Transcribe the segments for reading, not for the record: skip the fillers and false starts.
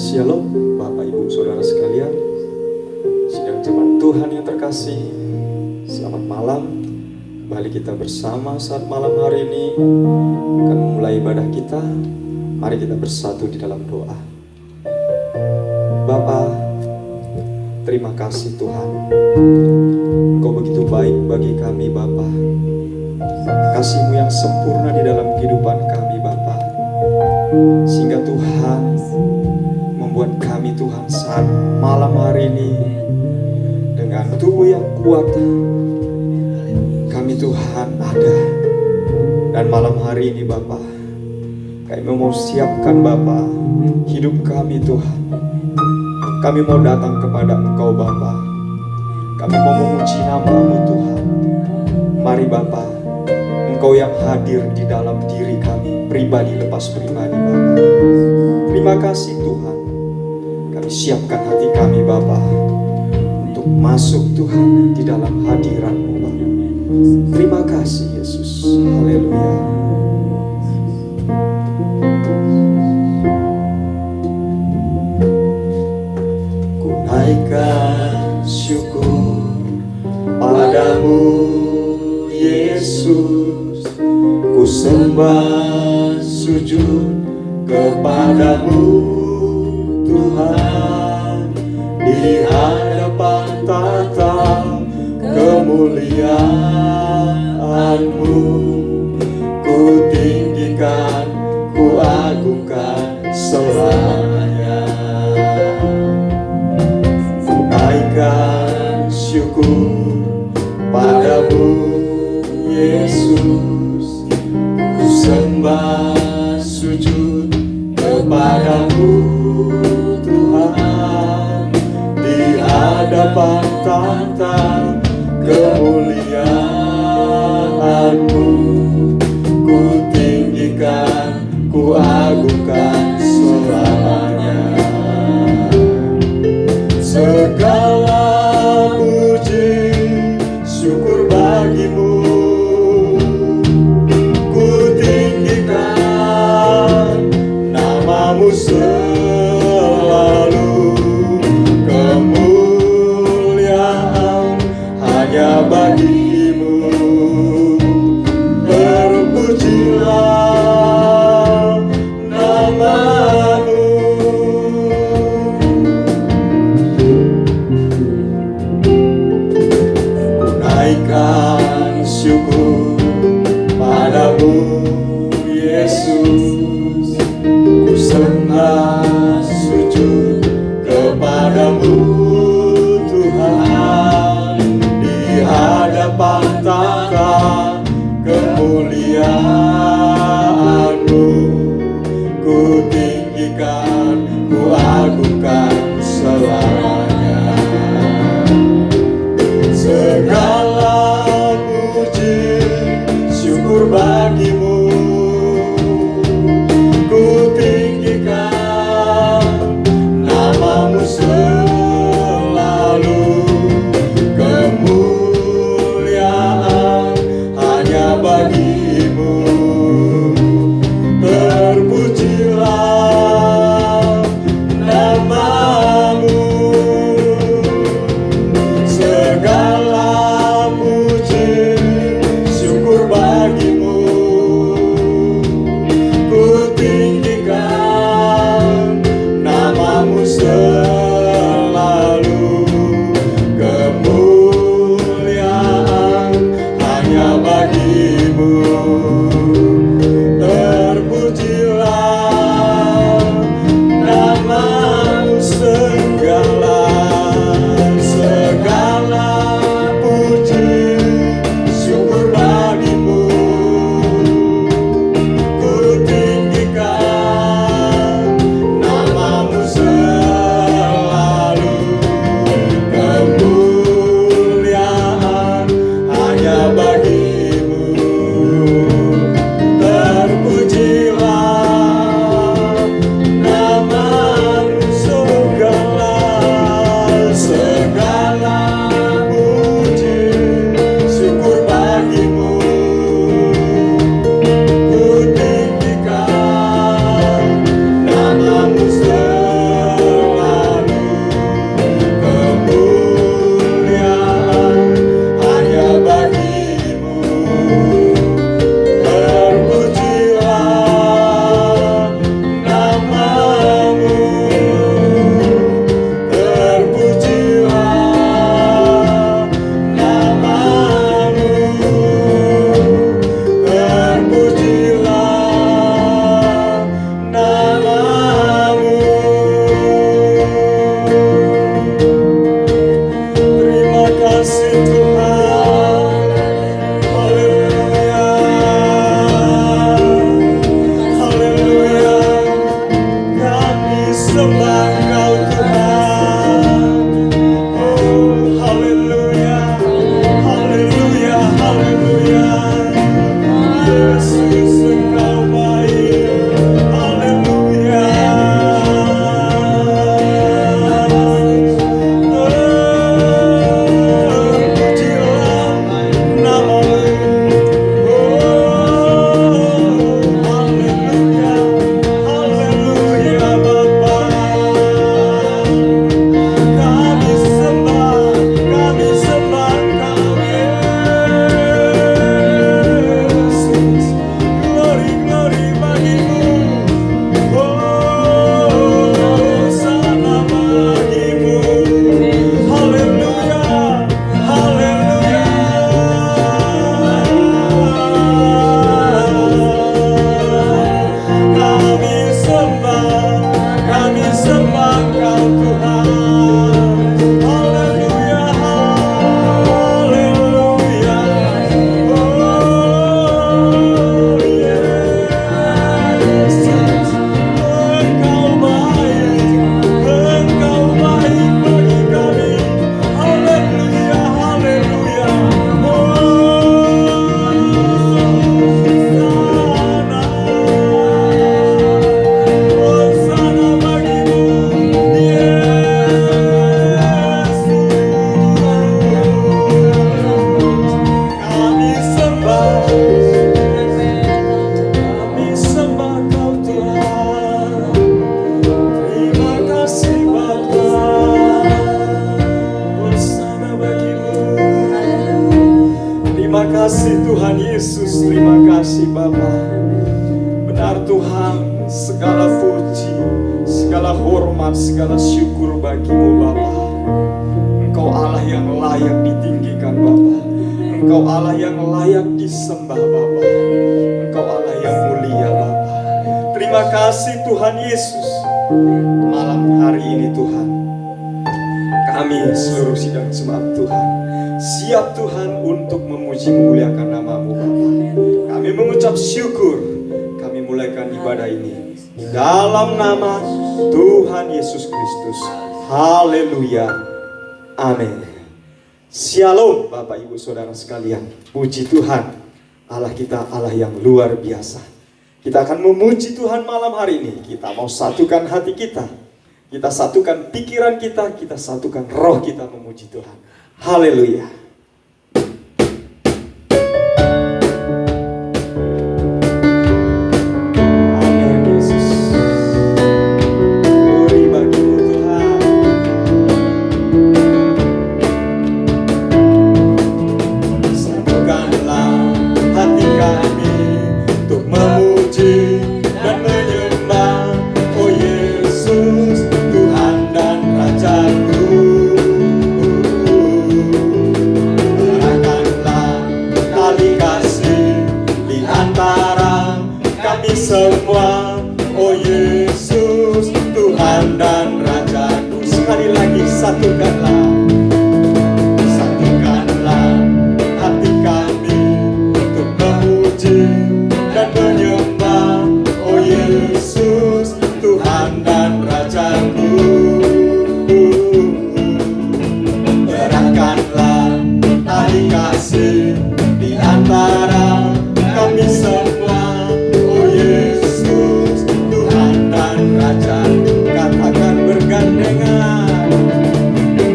Shalom Bapak Ibu Saudara sekalian, sidang jemaat Tuhan yang terkasih, selamat malam. Kembali kita bersama saat malam hari ini akan memulai ibadah kita. Mari kita bersatu di dalam doa. Bapa, terima kasih Tuhan, Engkau begitu baik bagi kami Bapa. Kasih-Mu yang sempurna di dalam kehidupan kami Bapa, sehingga Tuhan membuat kami Tuhan saat malam hari ini dengan tubuh yang kuat, kami Tuhan ada. Dan malam hari ini Bapa, kami mau siapkan Bapa hidup kami Tuhan. Kami mau datang kepada Engkau Bapa, kami mau memuji nama-Mu Tuhan. Mari Bapa, Engkau yang hadir di dalam diri kami, pribadi lepas pribadi Bapa. Terima kasih Tuhan. Kami siapkan hati kami Bapa untuk masuk Tuhan di dalam hadirat-Mu Bapa. Terima kasih Yesus. Haleluya. Ku naikkan syukur padamu Yesus, ku sembah sujud kepadamu Tuhan, di hadapan tata kemuliaan-Mu, ku tinggikan, ku agungkan selamanya. Ku naikkan syukur padamu Yesus, ku sembah sujud kepadamu Tuhan, di hadapan tahta kemuliaan-Mu, ku tinggikan, ku agungkan selamanya. Segala puji syukur bagi-Mu, ku tinggikan nama-Mu selalu. Kemuliaan hanya bagi-Mu Benar Tuhan, segala puji, segala hormat, segala syukur bagimu Bapa. Engkau Allah yang layak ditinggikan Bapa. Engkau Allah yang layak disembah Bapa. Engkau Allah yang mulia Bapa. Terima kasih Tuhan Yesus. Malam hari ini Tuhan, kami seluruh sidang jemaat Tuhan siap Tuhan untuk memuji memuliakan nama-Mu Bapa. Kami mengucap syukur. Kami mulaikan ibadah ini di dalam nama Tuhan Yesus Kristus. Haleluya. Amin. Shalom Bapak Ibu Saudara sekalian. Puji Tuhan, Allah kita Allah yang luar biasa. Kita akan memuji Tuhan malam hari ini. Kita mau satukan hati kita. Kita satukan pikiran kita. Kita satukan roh kita memuji Tuhan. Haleluya. Amin Yesus. Glory bagimu Tuhan. Satukanlah hati kami untuk memuji dan menyembah, oh Yesus, Tuhan dan Raja-Ku. Eratkanlah tali kasih di antara kami semua, oh Yesus, Tuhan dan Raja-Ku. Sekali lagi satukanlah. Satukanlah hati kami untuk memuji dan menyembah, oh Yesus, Tuhan dan Raja-Ku. Eratkanlah tali kasih di antara kami semua, oh Yesus, Tuhan dan Raja-Ku. Katakan bergandengan,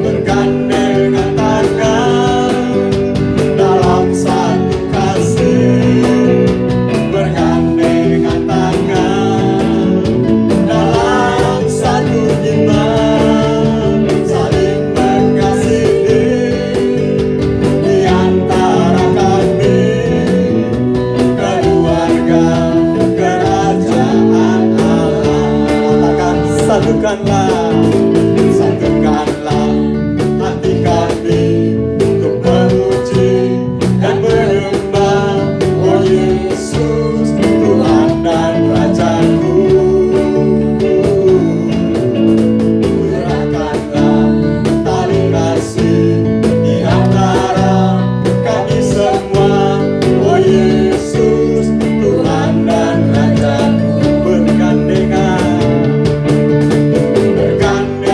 bergandengan tangan dalam satu kasih, bergandengan tangan dalam satu iman, saling mengasihi di antara kami, keluarga kerajaan Allah. Katakan satukanlah, satukanlah hati kami untuk memuji dan menyembah, oh Yesus, Tuhan dan Raja-Ku. Eratkanlah tali kasih di antara kami semua, oh Yesus, Tuhan dan Raja-Ku. Bergandengan, bergandengan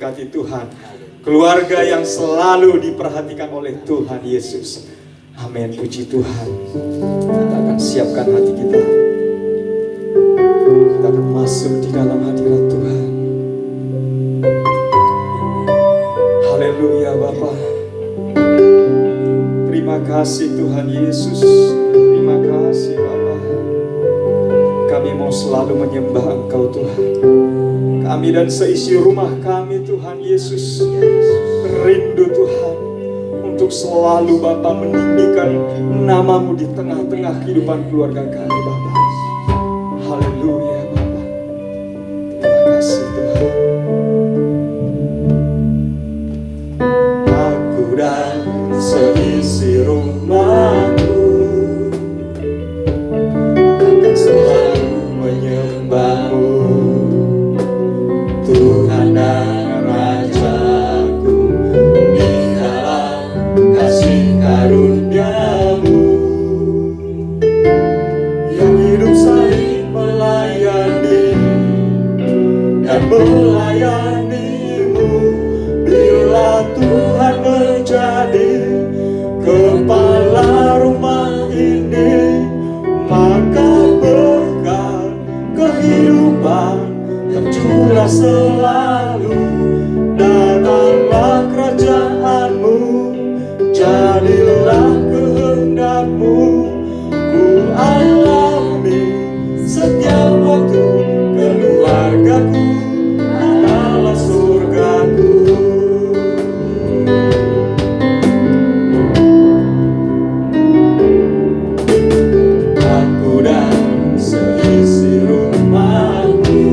diberkati Tuhan. Keluarga yang selalu diperhatikan oleh Tuhan Yesus. Amin, puji Tuhan. Kita akan siapkan hati kita. Kita akan masuk di dalam hadirat Tuhan. Haleluya Bapa. Terima kasih Tuhan Yesus. Terima kasih Bapa. Kami mau selalu menyembah Engkau Tuhan. Kami dan seisi rumah kami Tuhan Yesus rindu Tuhan untuk selalu Bapa meninggikan nama-Mu di tengah-tengah kehidupan keluarga kami Bapa. Haleluya Bapa. Terima kasih Tuhan. Aku dan seisi rumahku akan selalu menyembah-Mu, Tuhan dan Rajaku, di dalam kasih karunia-Mu yang hidup saling melayani dan melayani-Mu. Bila Tuhan menjadi kepala rumah ini, maka berkat kehidupan tercurah selalu. Datanglah kerajaan-Mu, jadilah kehendak-Mu. Ku alami setiap waktu, keluargaku adalah surgaku. Aku dan seisi rumahku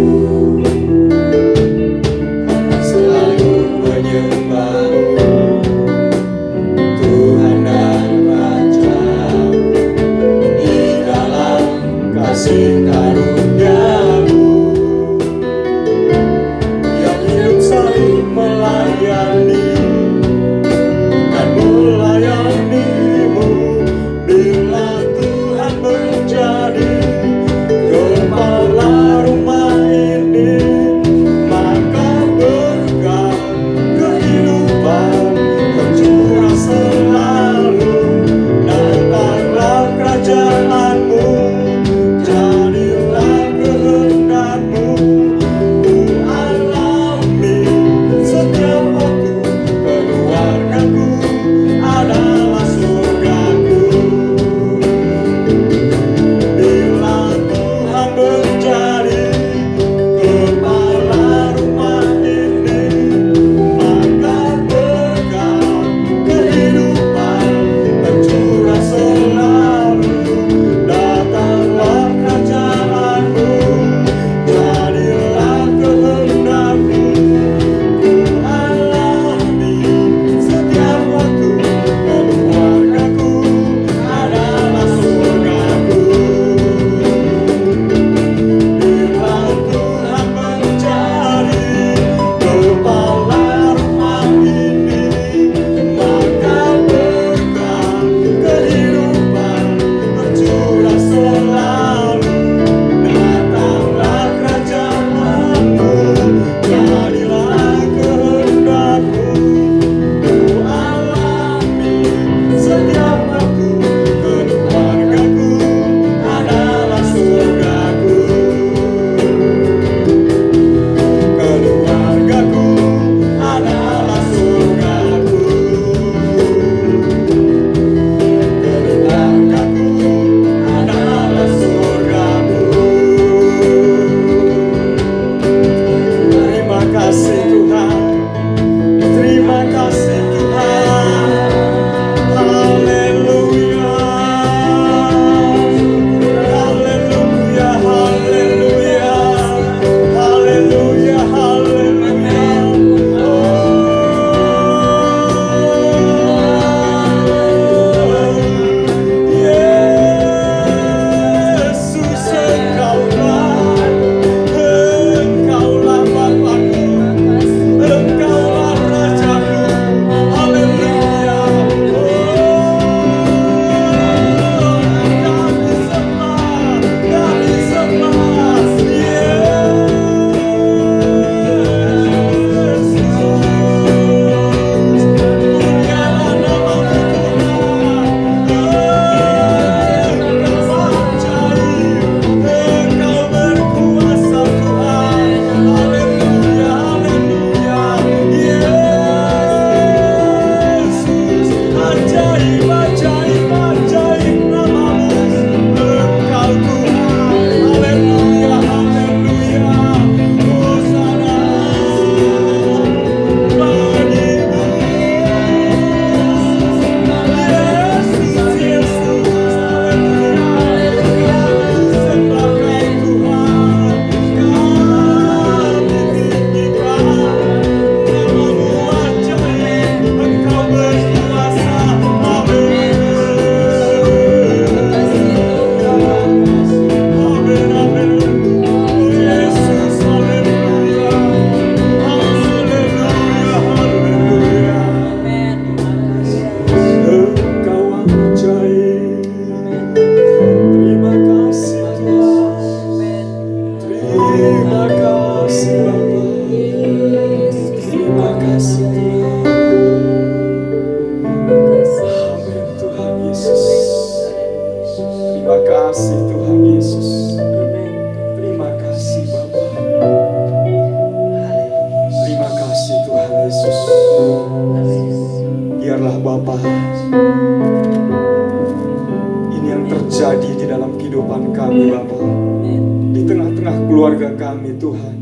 kami Tuhan.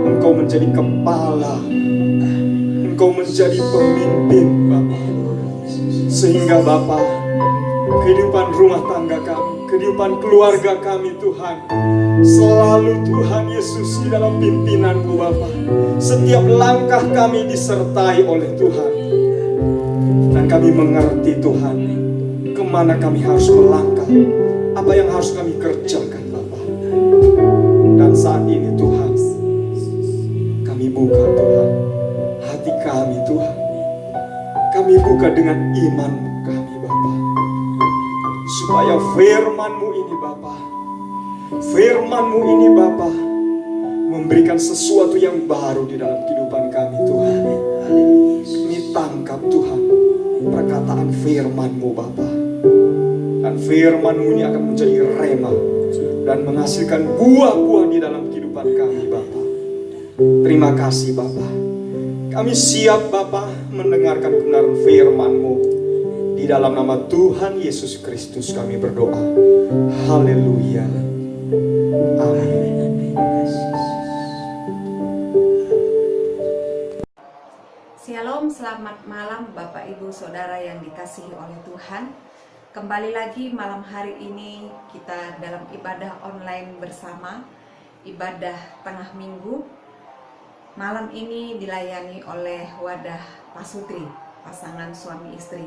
Engkau menjadi kepala, Engkau menjadi pemimpin Bapa. Sehingga Bapa, kehidupan rumah tangga kami, kehidupan keluarga kami Tuhan, selalu Tuhan Yesus di dalam pimpinan-Mu Bapa. Setiap langkah kami disertai oleh Tuhan. Dan kami mengerti Tuhan, kemana kami harus melangkah, apa yang harus kami kerjakan Bapa. Dan saat ini Tuhan, kami buka Tuhan hati kami Tuhan. Kami buka dengan iman kami Bapa, supaya firman-Mu ini Bapa, firman-Mu ini Bapa, memberikan sesuatu yang baru di dalam kehidupan kami Tuhan. Kami tangkap Tuhan perkataan firman-Mu Bapa, dan firman-Mu ini akan menjadi rema dan menghasilkan buah-buah di dalam kehidupan kami Bapa. Terima kasih Bapa. Kami siap Bapa mendengarkan kebenaran firman-Mu. Di dalam nama Tuhan Yesus Kristus kami berdoa. Haleluya. Amin. Shalom, selamat malam Bapak Ibu Saudara yang dikasihi oleh Tuhan. Kembali lagi malam hari ini kita dalam ibadah online bersama, ibadah tengah minggu. Malam ini dilayani oleh Wadah Pasutri, pasangan suami istri.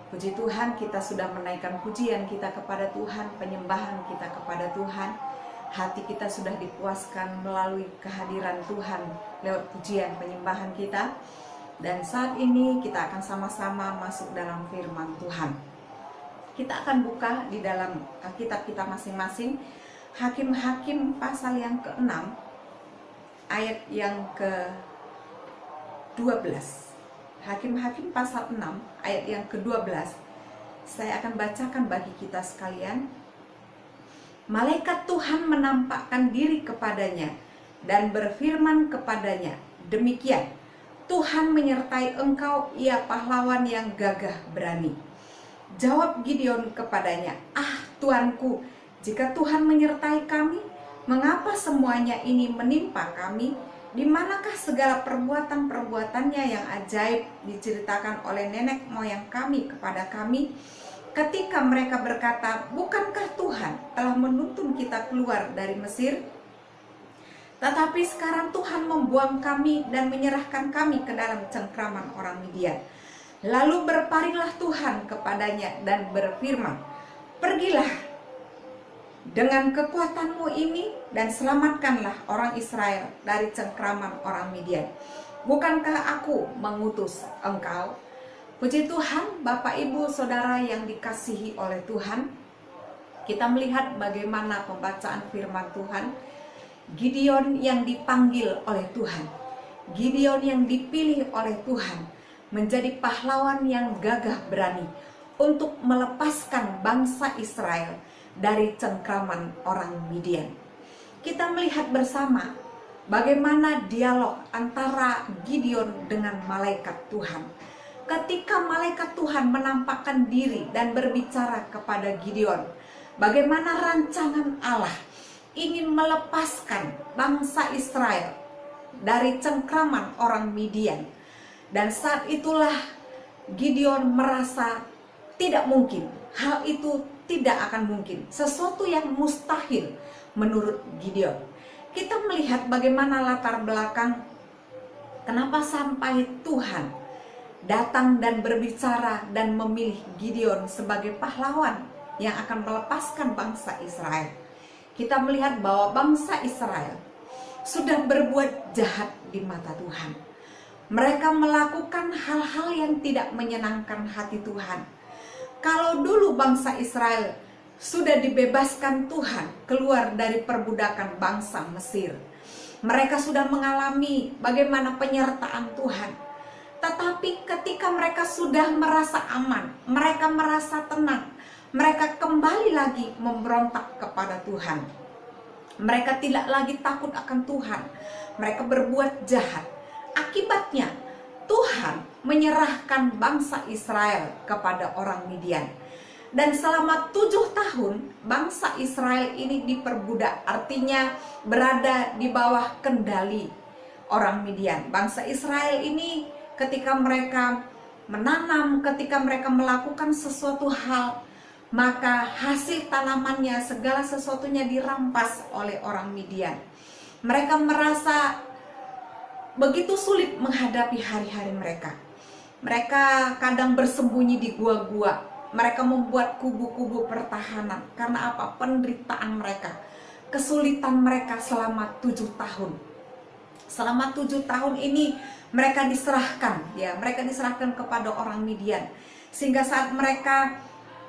Puji Tuhan, kita sudah menaikkan pujian kita kepada Tuhan, penyembahan kita kepada Tuhan. Hati kita sudah dipuaskan melalui kehadiran Tuhan lewat pujian penyembahan kita. Dan saat ini kita akan sama-sama masuk dalam firman Tuhan. Kita akan buka di dalam kitab kita masing-masing, Hakim-Hakim pasal yang ke-6, ayat yang ke-12. Hakim-Hakim pasal 6 ayat yang ke-12. Saya akan bacakan bagi kita sekalian. Malaikat Tuhan menampakkan diri kepadanya dan berfirman kepadanya, demikian, Tuhan menyertai engkau, ia pahlawan yang gagah berani. Jawab Gideon kepadanya, Tuanku, jika Tuhan menyertai kami, mengapa semuanya ini menimpa kami? Di manakah segala perbuatan-perbuatannya yang ajaib diceritakan oleh nenek moyang kami kepada kami? Ketika mereka berkata, bukankah Tuhan telah menuntun kita keluar dari Mesir? Tetapi sekarang Tuhan membuang kami dan menyerahkan kami ke dalam cengkraman orang Midian. Lalu berpalinglah Tuhan kepadanya dan berfirman, pergilah dengan kekuatanmu ini dan selamatkanlah orang Israel dari cengkraman orang Midian. Bukankah aku mengutus engkau? Puji Tuhan, Bapak Ibu Saudara yang dikasihi oleh Tuhan. Kita melihat bagaimana pembacaan firman Tuhan. Gideon yang dipanggil oleh Tuhan, Gideon yang dipilih oleh Tuhan menjadi pahlawan yang gagah berani untuk melepaskan bangsa Israel dari cengkraman orang Midian. Kita melihat bersama bagaimana dialog antara Gideon dengan malaikat Tuhan. Ketika malaikat Tuhan menampakkan diri dan berbicara kepada Gideon, bagaimana rancangan Allah ingin melepaskan bangsa Israel dari cengkraman orang Midian. Dan saat itulah Gideon merasa tidak mungkin, hal itu tidak akan mungkin, sesuatu yang mustahil menurut Gideon. Kita melihat bagaimana latar belakang kenapa sampai Tuhan datang dan berbicara dan memilih Gideon sebagai pahlawan yang akan melepaskan bangsa Israel. Kita melihat bahwa bangsa Israel sudah berbuat jahat di mata Tuhan. Mereka melakukan hal-hal yang tidak menyenangkan hati Tuhan. Kalau dulu bangsa Israel sudah dibebaskan Tuhan keluar dari perbudakan bangsa Mesir, mereka sudah mengalami bagaimana penyertaan Tuhan. Tetapi ketika mereka sudah merasa aman, mereka merasa tenang, mereka kembali lagi memberontak kepada Tuhan. Mereka tidak lagi takut akan Tuhan. Mereka berbuat jahat. Akibatnya Tuhan menyerahkan bangsa Israel kepada orang Midian. Dan selama 7 tahun bangsa Israel ini diperbudak, artinya berada di bawah kendali orang Midian. Bangsa Israel ini ketika mereka menanam, ketika mereka melakukan sesuatu hal, maka hasil tanamannya, segala sesuatunya dirampas oleh orang Midian. Mereka merasa begitu sulit menghadapi hari-hari mereka. Mereka kadang bersembunyi di gua-gua. Mereka membuat kubu-kubu pertahanan. Karena apa? Penderitaan mereka, kesulitan mereka selama 7 tahun. Selama 7 tahun ini mereka diserahkan, ya, mereka diserahkan kepada orang Midian. Sehingga saat mereka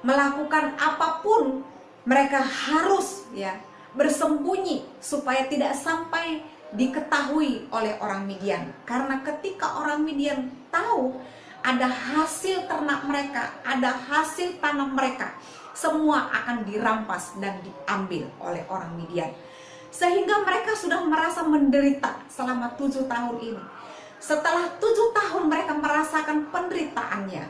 melakukan apapun, mereka harus, ya, bersembunyi supaya tidak sampai diketahui oleh orang Midian. Karena ketika orang Midian tahu ada hasil ternak mereka, ada hasil tanam mereka, semua akan dirampas dan diambil oleh orang Midian. Sehingga mereka sudah merasa menderita selama 7 tahun ini. Setelah 7 tahun mereka merasakan penderitaannya,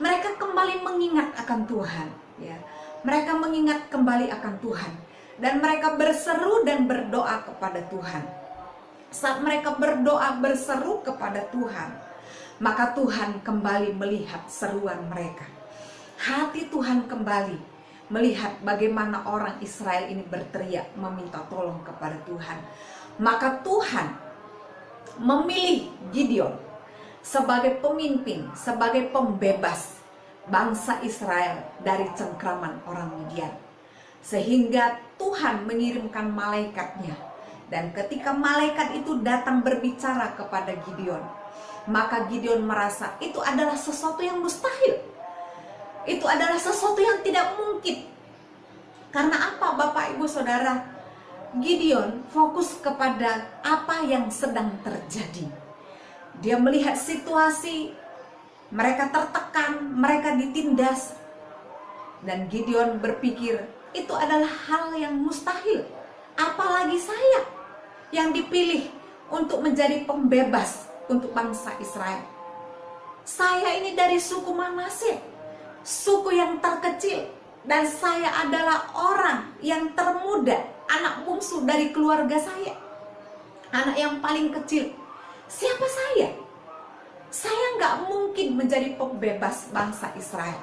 mereka kembali mengingat akan Tuhan, ya. Mereka mengingat kembali akan Tuhan, dan mereka berseru dan berdoa kepada Tuhan. Saat mereka berdoa berseru kepada Tuhan, maka Tuhan kembali melihat seruan mereka. Hati Tuhan kembali melihat bagaimana orang Israel ini berteriak meminta tolong kepada Tuhan. Maka Tuhan memilih Gideon sebagai pemimpin, sebagai pembebas bangsa Israel dari cengkraman orang Midian. Sehingga Tuhan mengirimkan malaikatnya. Dan ketika malaikat itu datang berbicara kepada Gideon, maka Gideon merasa itu adalah sesuatu yang mustahil. Itu adalah sesuatu yang tidak mungkin. Karena apa, Bapak Ibu Saudara? Gideon fokus kepada apa yang sedang terjadi. Dia melihat situasi, mereka tertekan, mereka ditindas. Dan Gideon berpikir, itu adalah hal yang mustahil. Apalagi saya yang dipilih untuk menjadi pembebas untuk bangsa Israel. Saya ini dari suku Manasye, suku yang terkecil, dan saya adalah orang yang termuda, anak bungsu dari keluarga saya, anak yang paling kecil. Siapa saya? Saya nggak mungkin menjadi pembebas bangsa Israel.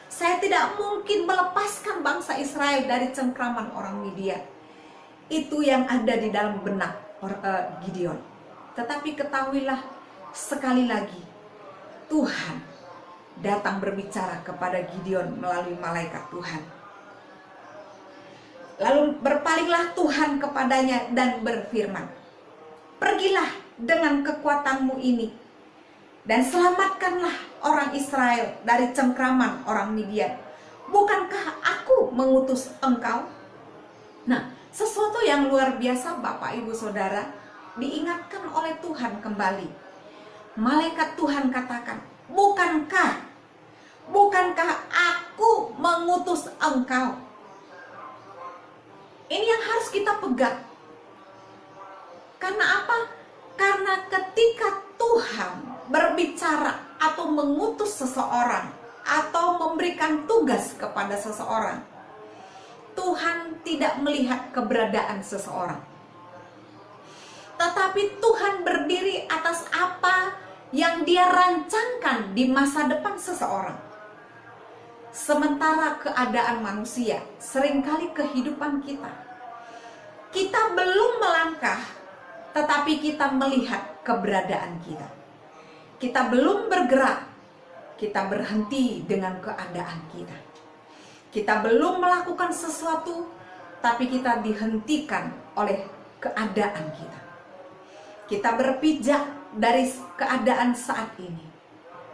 Saya tidak mungkin melepaskan bangsa Israel dari cengkraman orang Midian. Itu yang ada di dalam benak Gideon. Tetapi ketahuilah, sekali lagi Tuhan datang berbicara kepada Gideon melalui malaikat Tuhan. Lalu berpalinglah Tuhan kepadanya dan berfirman, "Pergilah dengan kekuatanmu ini dan selamatkanlah orang Israel dari cengkraman orang Midian. Bukankah aku mengutus engkau?" Nah, sesuatu yang luar biasa, Bapak Ibu Saudara, diingatkan oleh Tuhan kembali. Malaikat Tuhan katakan, bukankah aku mengutus engkau? Ini yang harus kita pegang. Karena apa? Karena ketika Tuhan berbicara atau mengutus seseorang atau memberikan tugas kepada seseorang, Tuhan tidak melihat keberadaan seseorang, tetapi Tuhan berdiri atas apa yang Dia rancangkan di masa depan seseorang. Sementara keadaan manusia, seringkali kehidupan kita belum melangkah, tetapi kita melihat keberadaan kita. Kita belum bergerak, kita berhenti dengan keadaan kita. Kita belum melakukan sesuatu, tapi kita dihentikan oleh keadaan kita. Kita berpijak dari keadaan saat ini,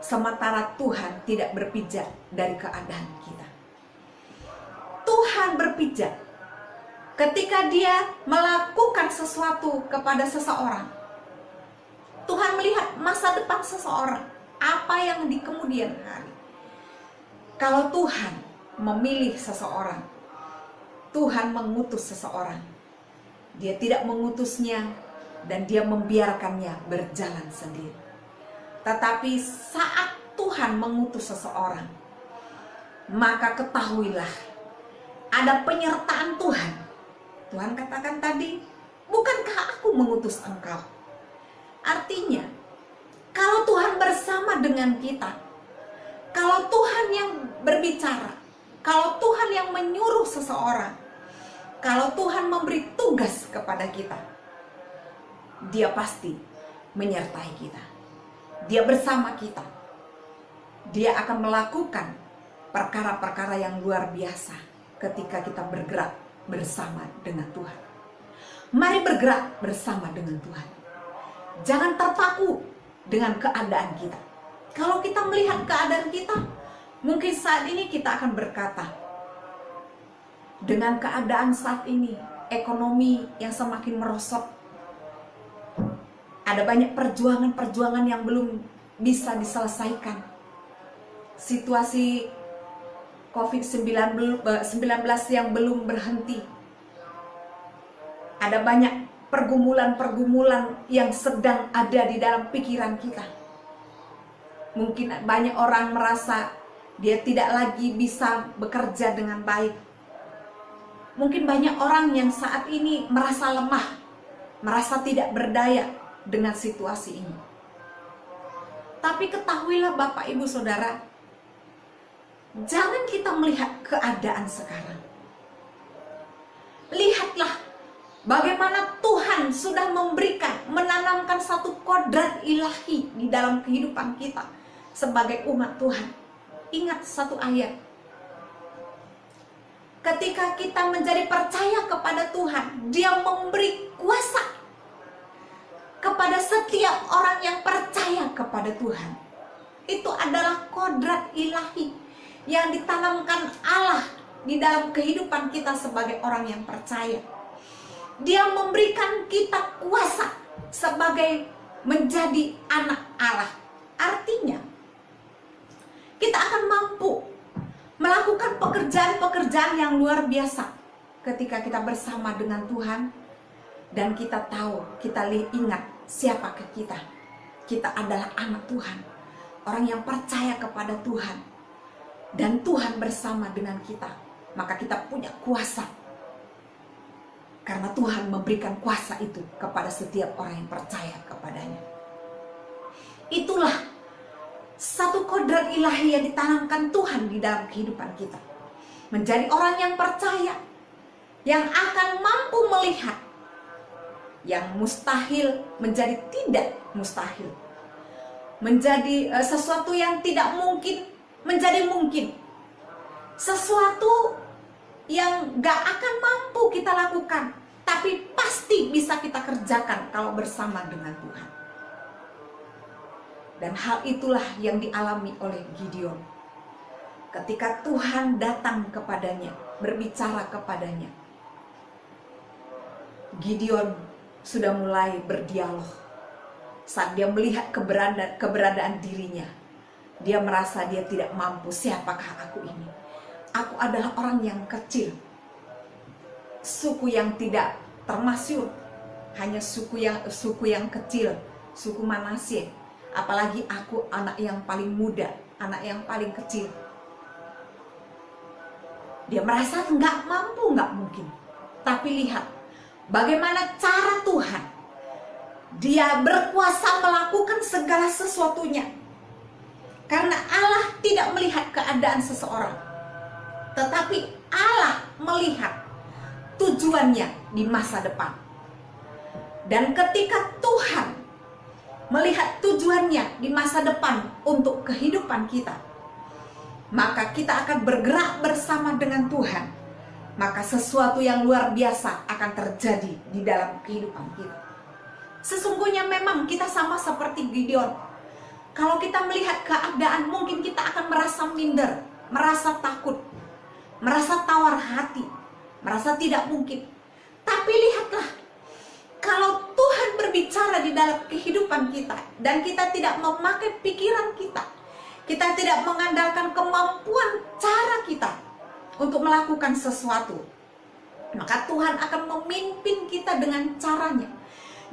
sementara Tuhan tidak berpijak dari keadaan kita. Tuhan berpijak ketika Dia melakukan sesuatu kepada seseorang. Tuhan melihat masa depan seseorang, apa yang di kemudian hari. Kalau Tuhan memilih seseorang, Tuhan mengutus seseorang, Dia tidak mengutusnya dan Dia membiarkannya berjalan sendiri. Tetapi saat Tuhan mengutus seseorang, maka ketahuilah ada penyertaan Tuhan. Tuhan katakan tadi, bukankah aku mengutus engkau? Artinya, kalau Tuhan bersama dengan kita, kalau Tuhan yang berbicara, kalau Tuhan yang menyuruh seseorang, kalau Tuhan memberi tugas kepada kita, Dia pasti menyertai kita. Dia bersama kita. Dia akan melakukan perkara-perkara yang luar biasa ketika kita bergerak bersama dengan Tuhan. Mari bergerak bersama dengan Tuhan. Jangan terpaku dengan keadaan kita. Kalau kita melihat keadaan kita, mungkin saat ini kita akan berkata, dengan keadaan saat ini, ekonomi yang semakin merosot, ada banyak perjuangan-perjuangan yang belum bisa diselesaikan. Situasi COVID-19 yang belum berhenti. Ada banyak pergumulan-pergumulan yang sedang ada di dalam pikiran kita. Mungkin banyak orang merasa dia tidak lagi bisa bekerja dengan baik. Mungkin banyak orang yang saat ini merasa lemah, merasa tidak berdaya dengan situasi ini. Tapi ketahuilah Bapak Ibu Saudara, jangan kita melihat keadaan sekarang. Lihatlah bagaimana Tuhan sudah menanamkan satu kodrat ilahi di dalam kehidupan kita sebagai umat Tuhan. Ingat satu ayat. Ketika kita menjadi percaya kepada Tuhan, Dia memberi kuasa kepada setiap orang yang percaya kepada Tuhan. Itu adalah kodrat ilahi yang ditanamkan Allah di dalam kehidupan kita sebagai orang yang percaya. Dia memberikan kita kuasa sebagai menjadi anak Allah. Artinya, kita akan mampu melakukan pekerjaan-pekerjaan yang luar biasa ketika kita bersama dengan Tuhan. Dan kita tahu, kita ingat siapakah kita. Kita adalah anak Tuhan, orang yang percaya kepada Tuhan. Dan Tuhan bersama dengan kita, maka kita punya kuasa. Karena Tuhan memberikan kuasa itu kepada setiap orang yang percaya kepadanya. Itulah satu kodrat ilahi yang ditanamkan Tuhan di dalam kehidupan kita. Menjadi orang yang percaya, yang akan mampu melihat yang mustahil menjadi tidak mustahil. Menjadi sesuatu yang tidak mungkin menjadi mungkin. Sesuatu yang gak akan mampu kita lakukan, tapi pasti bisa kita kerjakan kalau bersama dengan Tuhan. Dan hal itulah yang dialami oleh Gideon. Ketika Tuhan datang kepadanya, berbicara kepadanya, Gideon sudah mulai berdialog. Saat dia melihat keberadaan dirinya, dia merasa dia tidak mampu. Siapakah aku ini? Aku adalah orang yang kecil, suku yang tidak termasyhur, hanya suku yang kecil, suku Manasye. Apalagi aku anak yang paling muda, anak yang paling kecil. Dia merasa nggak mampu, nggak mungkin. Tapi lihat bagaimana cara Tuhan. Dia berkuasa melakukan segala sesuatunya. Karena Allah tidak melihat keadaan seseorang, tetapi Allah melihat tujuannya di masa depan. Dan ketika Tuhan melihat tujuannya di masa depan untuk kehidupan kita, maka kita akan bergerak bersama dengan Tuhan. Maka sesuatu yang luar biasa akan terjadi di dalam kehidupan kita. Sesungguhnya memang kita sama seperti Gideon. Kalau kita melihat keadaan, mungkin kita akan merasa minder, merasa takut, merasa tawar hati, merasa tidak mungkin. Tapi lihatlah, kalau Tuhan berbicara di dalam kehidupan kita dan kita tidak memakai pikiran kita, kita tidak mengandalkan kemampuan cara kita untuk melakukan sesuatu, maka Tuhan akan memimpin kita dengan caranya.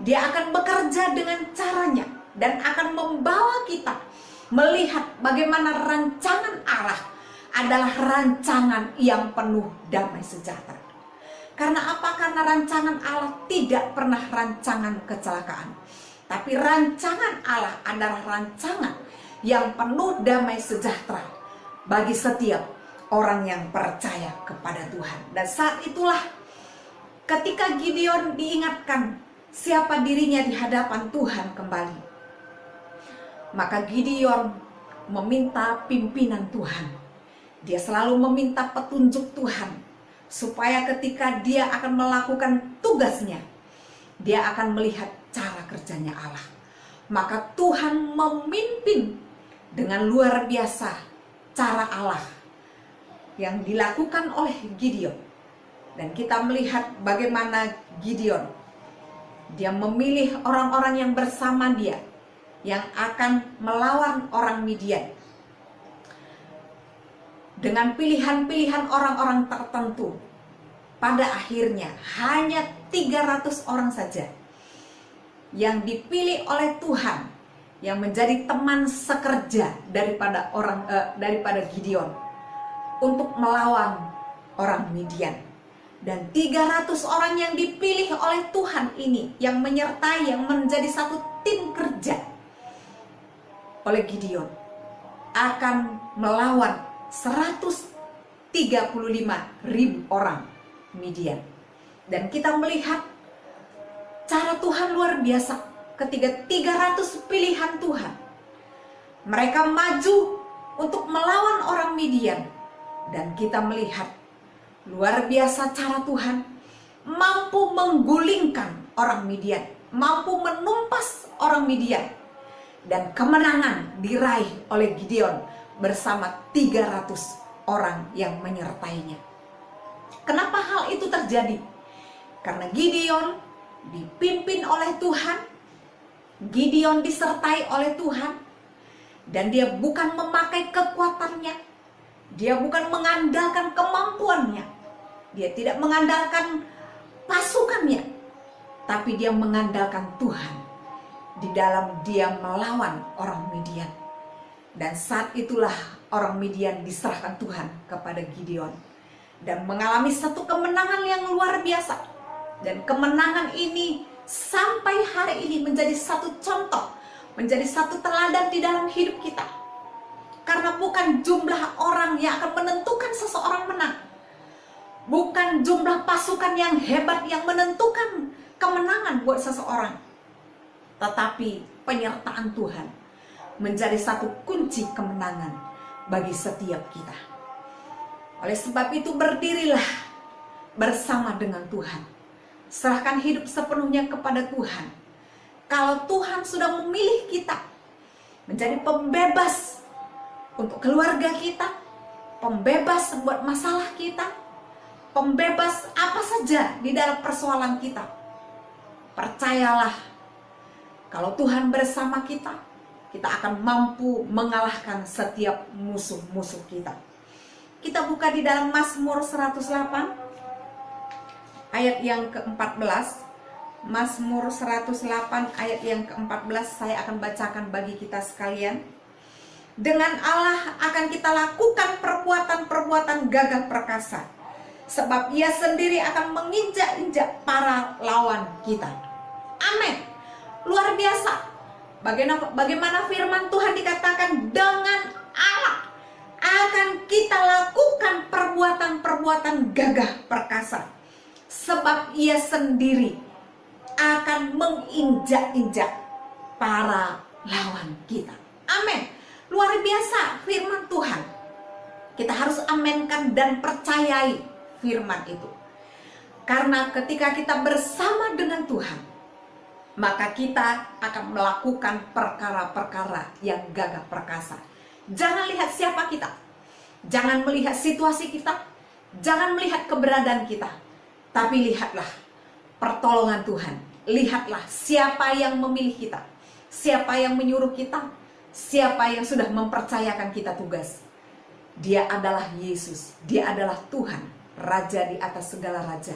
Dia akan bekerja dengan caranya dan akan membawa kita melihat bagaimana rancangan Allah adalah rancangan yang penuh damai sejahtera. Karena apa? Karena rancangan Allah tidak pernah rancangan kecelakaan. Tapi rancangan Allah adalah rancangan yang penuh damai sejahtera bagi setiap orang yang percaya kepada Tuhan. Dan saat itulah ketika Gideon diingatkan siapa dirinya di hadapan Tuhan kembali, maka Gideon meminta pimpinan Tuhan. Dia selalu meminta petunjuk Tuhan, supaya ketika dia akan melakukan tugasnya, dia akan melihat cara kerjanya Allah. Maka Tuhan memimpin dengan luar biasa cara Allah yang dilakukan oleh Gideon. Dan kita melihat bagaimana Gideon, dia memilih orang-orang yang bersama dia, yang akan melawan orang Midian. Dengan pilihan-pilihan orang-orang tertentu, pada akhirnya hanya 300 orang saja yang dipilih oleh Tuhan, yang menjadi teman sekerja daripada Gideon untuk melawan orang Midian. Dan 300 orang yang dipilih oleh Tuhan ini, yang menyertai, yang menjadi satu tim kerja oleh Gideon, akan melawan 135.000 orang Midian. Dan kita melihat cara Tuhan luar biasa ketika 300 pilihan Tuhan, mereka maju untuk melawan orang Midian. Dan kita melihat luar biasa cara Tuhan mampu menggulingkan orang Midian, mampu menumpas orang Midian. Dan kemenangan diraih oleh Gideon bersama 300 orang yang menyertainya. Kenapa hal itu terjadi? Karena Gideon dipimpin oleh Tuhan, Gideon disertai oleh Tuhan, dan dia bukan memakai kekuatannya, dia bukan mengandalkan kemampuannya, dia tidak mengandalkan pasukannya, tapi dia mengandalkan Tuhan di dalam dia melawan orang Midian. Dan saat itulah orang Midian diserahkan Tuhan kepada Gideon dan mengalami satu kemenangan yang luar biasa. Dan kemenangan ini sampai hari ini menjadi satu contoh, menjadi satu teladan di dalam hidup kita. Karena bukan jumlah orang yang akan menentukan seseorang menang, bukan jumlah pasukan yang hebat yang menentukan kemenangan buat seseorang, tetapi penyertaan Tuhan menjadi satu kunci kemenangan bagi setiap kita. Oleh sebab itu, berdirilah bersama dengan Tuhan. Serahkan hidup sepenuhnya kepada Tuhan. Kalau Tuhan sudah memilih kita menjadi pembebas untuk keluarga kita, pembebas buat masalah kita, pembebas apa saja di dalam persoalan kita, percayalah, kalau Tuhan bersama kita, kita akan mampu mengalahkan setiap musuh-musuh kita. Kita buka di dalam Mazmur 108 ayat yang ke-14. Mazmur 108 ayat yang ke-14 saya akan bacakan bagi kita sekalian. Dengan Allah akan kita lakukan perbuatan-perbuatan gagah perkasa, sebab Ia sendiri akan menginjak-injak para lawan kita. Amin. Luar biasa. Bagaimana firman Tuhan dikatakan, dengan Allah akan kita lakukan perbuatan-perbuatan gagah perkasa, sebab Ia sendiri akan menginjak-injak para lawan kita. Amin. Luar biasa firman Tuhan. Kita harus amenkan dan percayai firman itu. Karena ketika kita bersama dengan Tuhan, maka kita akan melakukan perkara-perkara yang gagah perkasa. Jangan lihat siapa kita, jangan melihat situasi kita, jangan melihat keberadaan kita, tapi lihatlah pertolongan Tuhan. Lihatlah siapa yang memilih kita, siapa yang menyuruh kita, siapa yang sudah mempercayakan kita tugas. Dia adalah Yesus, Dia adalah Tuhan, Raja di atas segala raja,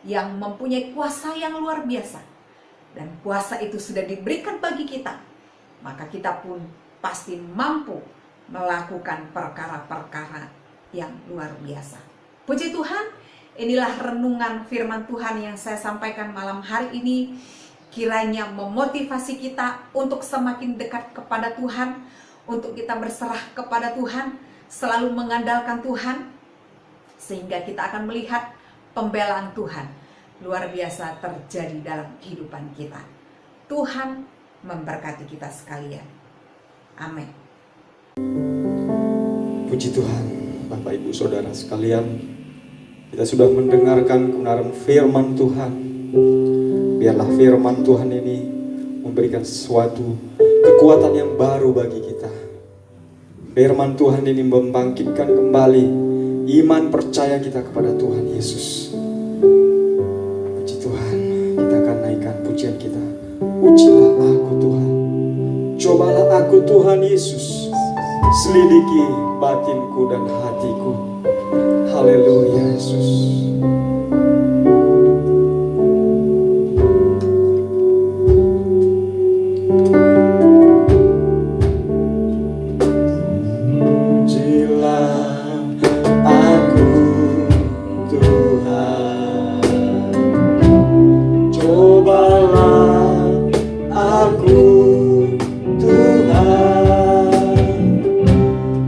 yang mempunyai kuasa yang luar biasa. Dan kuasa itu sudah diberikan bagi kita, maka kita pun pasti mampu melakukan perkara-perkara yang luar biasa. Puji Tuhan, inilah renungan firman Tuhan yang saya sampaikan malam hari ini. Kiranya memotivasi kita untuk semakin dekat kepada Tuhan, untuk kita berserah kepada Tuhan, selalu mengandalkan Tuhan, sehingga kita akan melihat pembelaan Tuhan luar biasa terjadi dalam kehidupan kita. Tuhan memberkati kita sekalian. Amin. Puji Tuhan, Bapak Ibu Saudara sekalian, kita sudah mendengarkan kebenaran firman Tuhan. Biarlah firman Tuhan ini memberikan sesuatu kekuatan yang baru bagi kita. Firman Tuhan ini membangkitkan kembali iman percaya kita kepada Tuhan Yesus. Puji Tuhan, kita akan naikkan pujian kita. Ujilah aku Tuhan, cobalah aku Tuhan Yesus, selidiki batinku dan hatiku. Haleluya Yesus.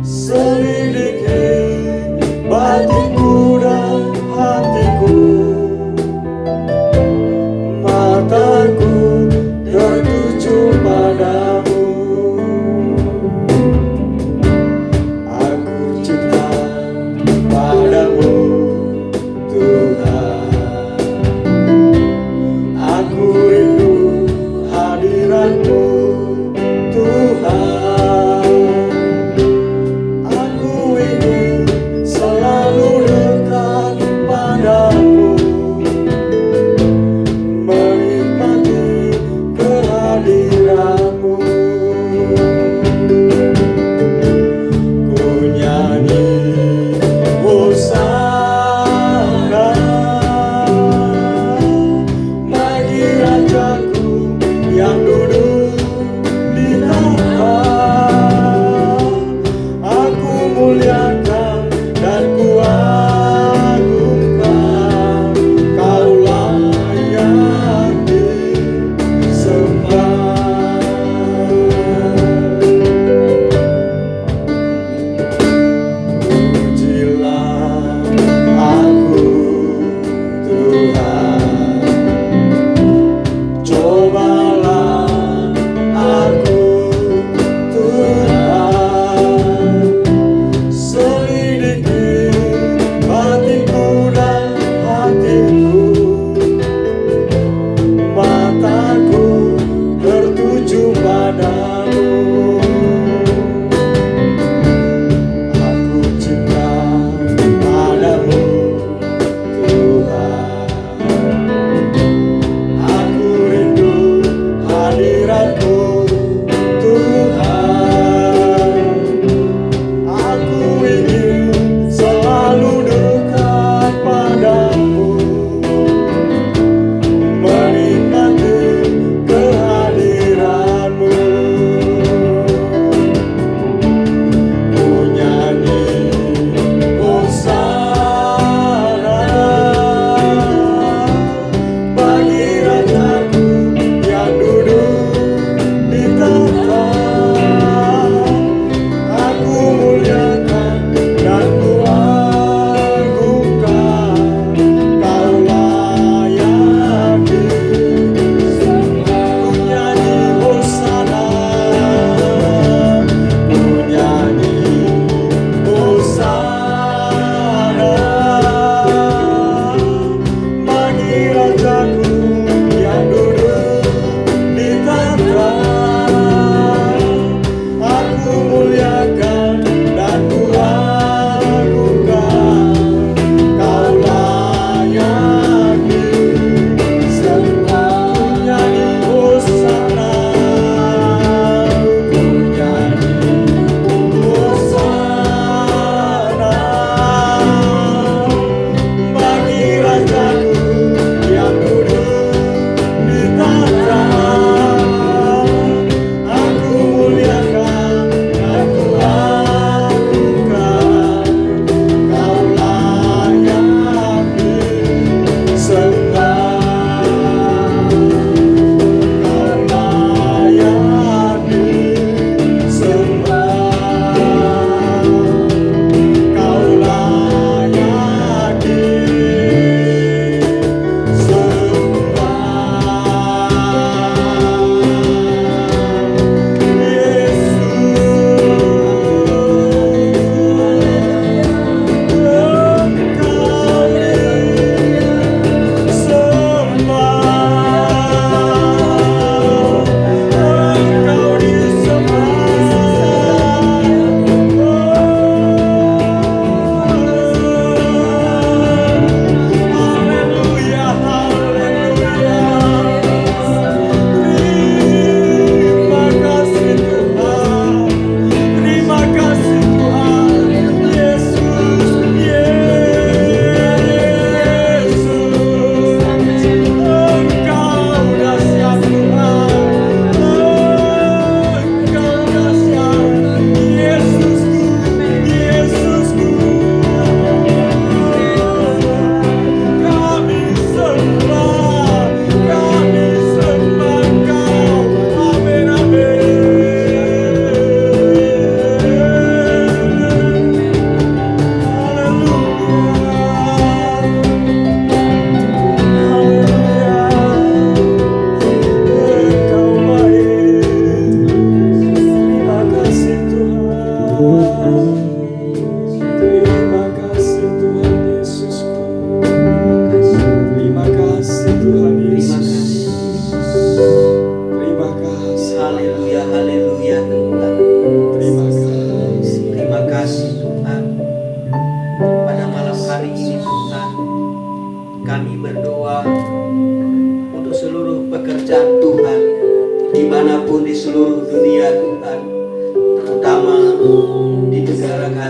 Selidiki batinku dan hatiku.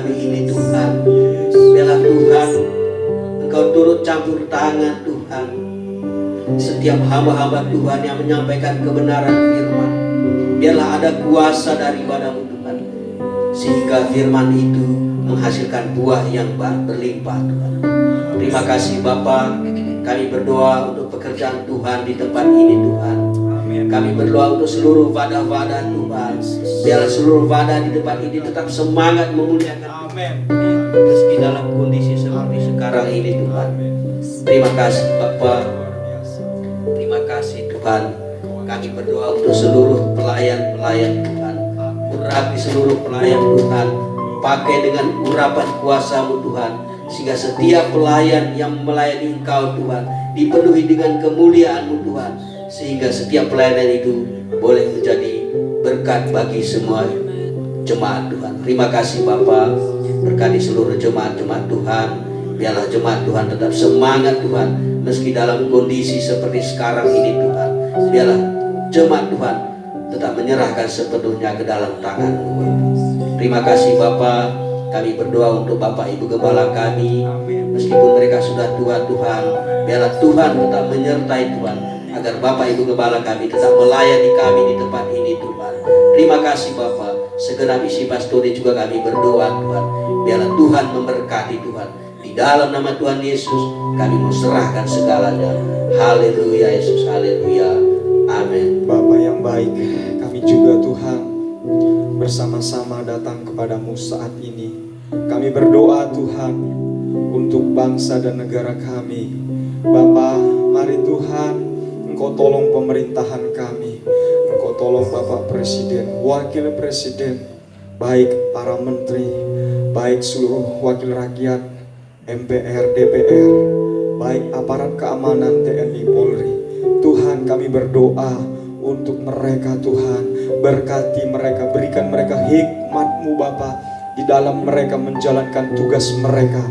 kami ini Tuhan. Biarlah Tuhan Engkau turut campur tangan Tuhan. Setiap hamba-hamba Tuhan yang menyampaikan kebenaran firman, biarlah ada kuasa daripada-Mu Tuhan, sehingga firman itu menghasilkan buah yang berlimpah Tuhan. Terima kasih Bapa. Kami berdoa untuk pekerjaan Tuhan di tempat ini Tuhan. Kami berdoa untuk seluruh wadah-wadah Tuhan. Biarlah seluruh wadah di tempat ini tetap semangat memuliakan Tuhan, meski dalam kondisi seperti sekarang ini Tuhan. Terima kasih Bapa. Terima kasih Tuhan. Kami berdoa untuk seluruh pelayan-pelayan Tuhan. Urapi seluruh pelayan Tuhan. Pakai dengan urapan kuasa-Mu Tuhan, sehingga setiap pelayan yang melayani Engkau Tuhan dipenuhi dengan kemuliaan-Mu Tuhan, sehingga setiap pelayanan itu boleh menjadi berkat bagi semua jemaat Tuhan. Terima kasih Bapa. Berkati seluruh jemaat-jemaat Tuhan. Biarlah jemaat Tuhan tetap semangat Tuhan, meski dalam kondisi seperti sekarang ini Tuhan. Biarlah jemaat Tuhan tetap menyerahkan sepenuhnya ke dalam tangan-Mu Bapa. Terima kasih Bapa. Kami berdoa untuk Bapak Ibu Gembala kami, meskipun mereka sudah tua Tuhan, biarlah Tuhan tetap menyertai Tuhan, agar Bapak Ibu Gembala kami tetap melayani kami di tempat ini Tuhan. Terima kasih Bapak. Segenap isi pastori juga kami berdoa Tuhan, biarlah Tuhan memberkati Tuhan. Di dalam nama Tuhan Yesus kami mau serahkan segalanya. Haleluya Yesus, haleluya, amin. Bapa yang baik, kami juga Tuhan bersama-sama datang kepadamu saat ini. Kami berdoa Tuhan untuk bangsa dan negara kami. Bapa, mari Tuhan Engkau tolong pemerintahan kami. Engkau tolong Bapak Presiden, Wakil Presiden, baik para menteri, baik seluruh wakil rakyat, MPR, DPR, baik aparat keamanan TNI Polri. Tuhan, kami berdoa untuk mereka Tuhan. Berkati mereka, berikan mereka hikmat-Mu Bapa di dalam mereka menjalankan tugas mereka,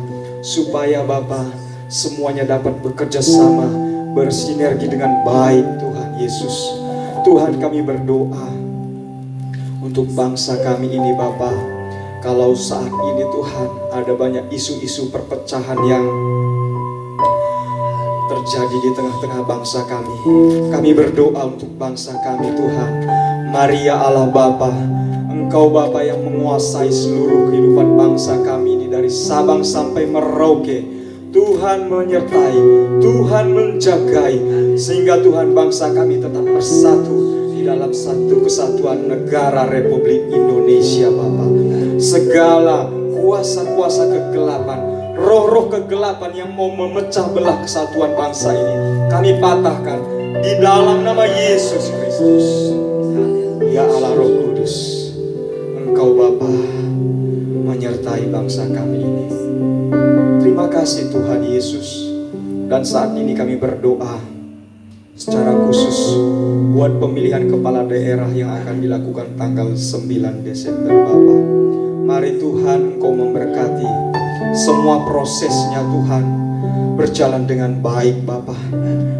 supaya Bapa semuanya dapat bekerja sama, bersinergi dengan baik Tuhan Yesus. Tuhan, kami berdoa untuk bangsa kami ini Bapa. Kalau saat ini Tuhan ada banyak isu-isu perpecahan yang terjadi di tengah-tengah bangsa kami. Kami berdoa untuk bangsa kami Tuhan. Mari ya Allah Bapa, Engkau Bapa yang menguasai seluruh kehidupan bangsa kami ini dari Sabang sampai Merauke. Tuhan menyertai, Tuhan menjagai, sehingga Tuhan bangsa kami tetap bersatu di dalam satu kesatuan negara Republik Indonesia Bapa. Segala kuasa-kuasa kegelapan, roh-roh kegelapan yang mau memecah belah kesatuan bangsa ini, kami patahkan di dalam nama Yesus Kristus. Ya Allah Roh Kudus, Engkau Bapa menyertai bangsa kami ini. Terima kasih Tuhan Yesus. Dan saat ini kami berdoa secara khusus buat pemilihan kepala daerah yang akan dilakukan tanggal 9 Desember Bapa. Mari Tuhan Engkau memberkati semua prosesnya Tuhan berjalan dengan baik Bapa.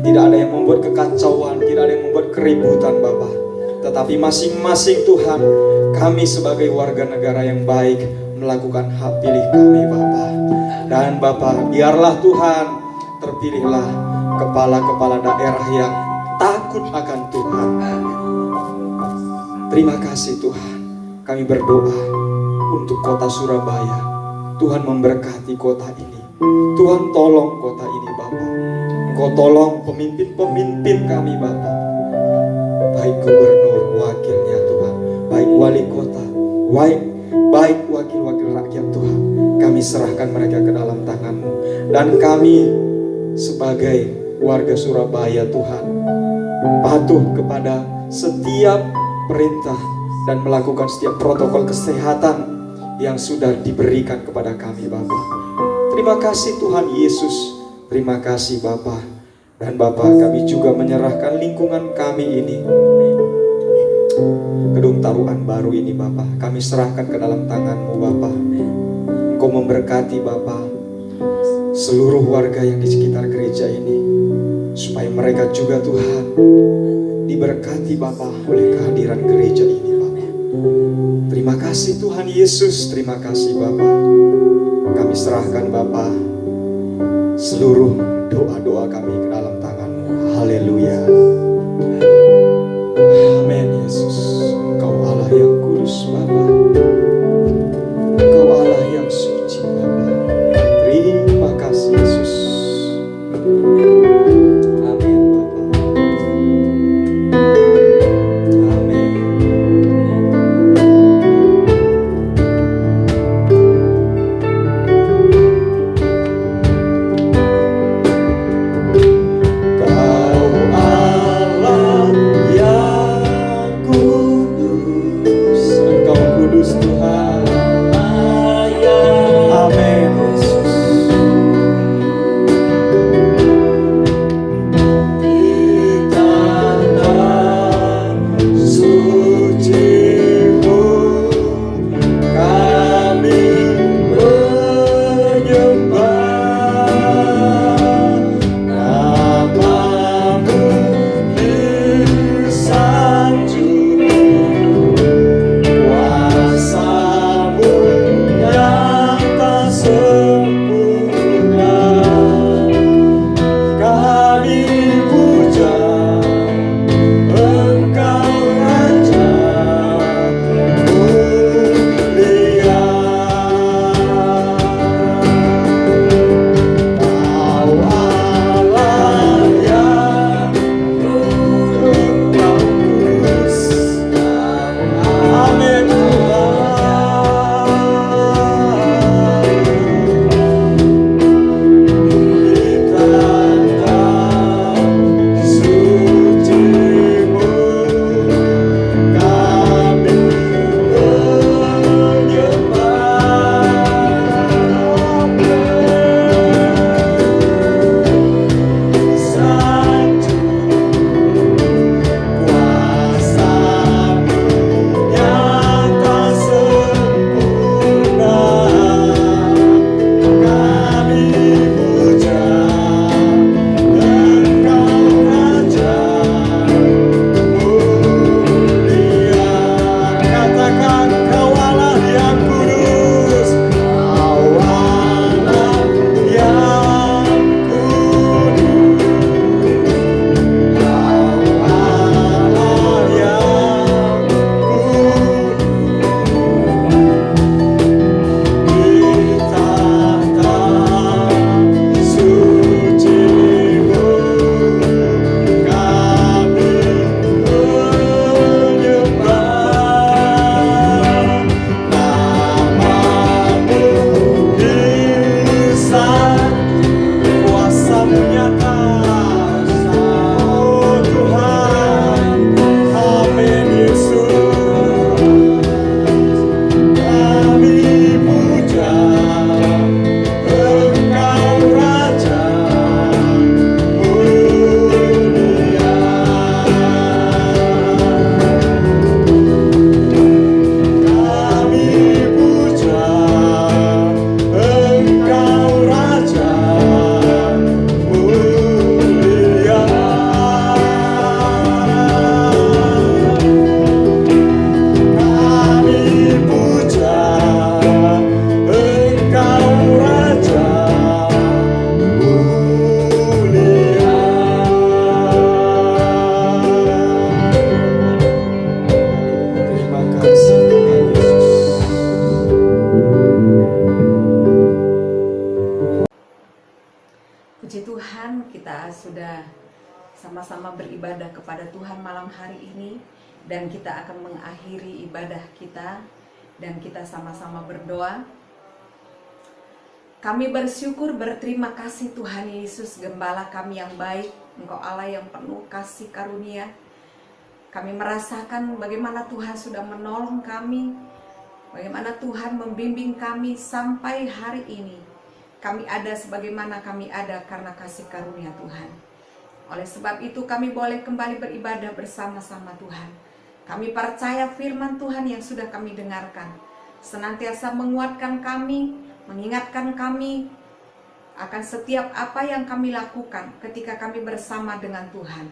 Tidak ada yang membuat kekacauan, tidak ada yang membuat keributan Bapa. Tetapi masing-masing Tuhan, kami sebagai warga negara yang baik melakukan hak pilih kami Bapa. Dan Bapa, biarlah Tuhan terpilihlah kepala-kepala daerah yang takut akan Tuhan. Terima kasih Tuhan. Kami berdoa untuk kota Surabaya. Tuhan memberkati kota ini. Tuhan tolong kota ini Bapa. Engkau tolong pemimpin-pemimpin kami Bapa. Baik gubernur, wakilnya Tuhan, baik wali kota, baik wakil-wakil rakyat Tuhan. Kami serahkan mereka ke dalam tangan-Mu. Dan kami sebagai warga Surabaya Tuhan, patuh kepada setiap perintah dan melakukan setiap protokol kesehatan yang sudah diberikan kepada kami Bapa. Terima kasih Tuhan Yesus. Terima kasih Bapa. Dan Bapa, kami juga menyerahkan lingkungan kami ini, Gedung Taruhan Baru ini Bapa, kami serahkan ke dalam tangan-Mu Bapa. Engkau memberkati Bapa seluruh warga yang di sekitar gereja ini, supaya mereka juga Tuhan diberkati Bapa oleh kehadiran gereja ini Bapa. Terima kasih Tuhan Yesus. Terima kasih Bapa. kami serahkan Bapa seluruh doa-doa kami ke dalam tangan-Mu. Haleluya. Amin Yesus. Engkau Allah yang kudus Bapa. Engkau Allah yang suci Bapa. Terima kasih Yesus. Amin Bapa. Amin. Kau Allah yang kudus. Engkau kudus Tuhan. Amin Yesus. Di tanah suci-Mu kami menyembah nama-Mu disanjung, kuasa-Mu yang tak sempurna kami puja. Engkau Raja mulia. Kau Allah yang kudus. Amin Puji Tuhan, kita sudah sama-sama beribadah kepada Tuhan malam hari ini, dan kita akan mengakhiri ibadah kita dan kita sama-sama berdoa. Kami bersyukur, berterima kasih Tuhan Yesus, Gembala kami yang baik, Engkau Allah yang penuh kasih karunia. Kami merasakan bagaimana Tuhan sudah menolong kami, bagaimana Tuhan membimbing kami sampai hari ini. Kami ada sebagaimana kami ada karena kasih karunia Tuhan. Oleh sebab itu kami boleh kembali beribadah bersama-sama Tuhan. Kami percaya firman Tuhan yang sudah kami dengarkan senantiasa menguatkan kami, mengingatkan kami akan setiap apa yang kami lakukan ketika kami bersama dengan Tuhan.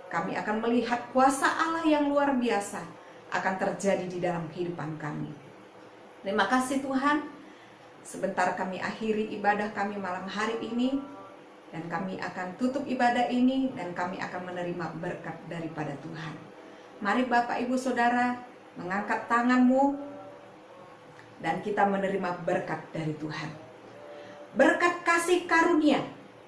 Kami akan melihat kuasa Allah yang luar biasa akan terjadi di dalam kehidupan kami. Terima kasih Tuhan. Sebentar kami akhiri ibadah kami malam hari ini, dan kami akan tutup ibadah ini, dan kami akan menerima berkat daripada Tuhan. Mari Bapak Ibu Saudara mengangkat tanganmu, dan kita menerima berkat dari Tuhan. Berkat kasih karunia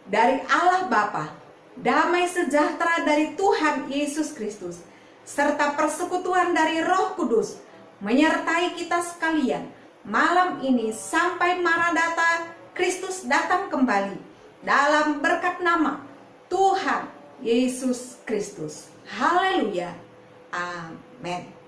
dari Allah Bapa, damai sejahtera dari Tuhan Yesus Kristus, serta persekutuan dari Roh Kudus menyertai kita sekalian malam ini sampai Maranatha Kristus datang kembali, dalam berkat nama Tuhan Yesus Kristus. Haleluya. Amin.